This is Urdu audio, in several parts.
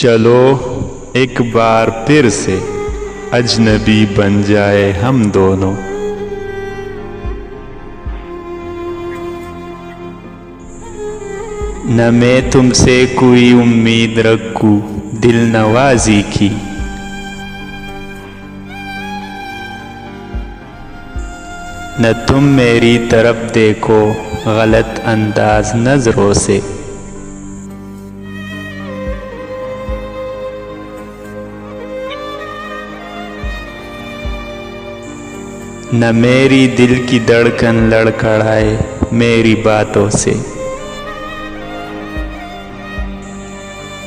چلو ایک بار پھر سے اجنبی بن جائے ہم دونوں، نہ میں تم سے کوئی امید رکھوں دل نوازی کی، نہ تم میری طرف دیکھو غلط انداز نظروں سے، نہ میری دل کی دھڑکن لڑکھڑائے میری باتوں سے،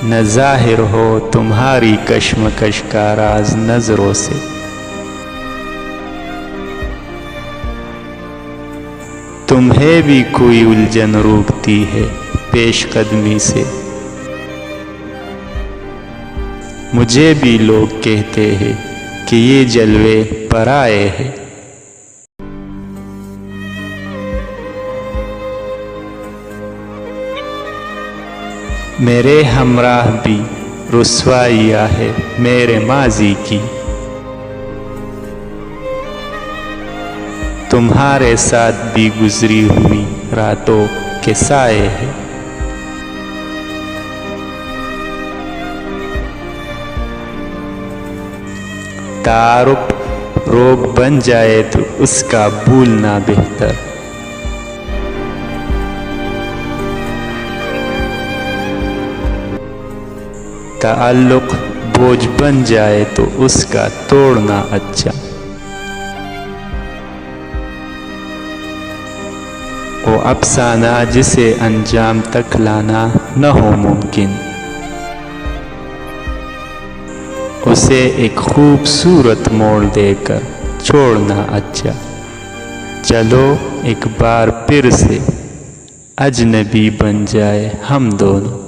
نہ ظاہر ہو تمہاری کشمکش کا راز نظروں سے، تمہیں بھی کوئی الجھن روکتی ہے پیش قدمی سے، مجھے بھی لوگ کہتے ہیں کہ یہ جلوے پرائے ہیں، میرے ہمراہ بھی رسوائیاں ہے میرے ماضی کی، تمہارے ساتھ بھی گزری ہوئی راتوں کے سائے ہیں، تعارف روگ بن جائے تو اس کا بھولنا بہتر، تعلق بوجھ بن جائے تو اس کا توڑنا اچھا، وہ افسانہ جسے انجام تک لانا نہ ہو ممکن، اسے ایک خوبصورت موڑ دے کر چھوڑنا اچھا، چلو ایک بار پھر سے اجنبی بن جائے ہم دونوں۔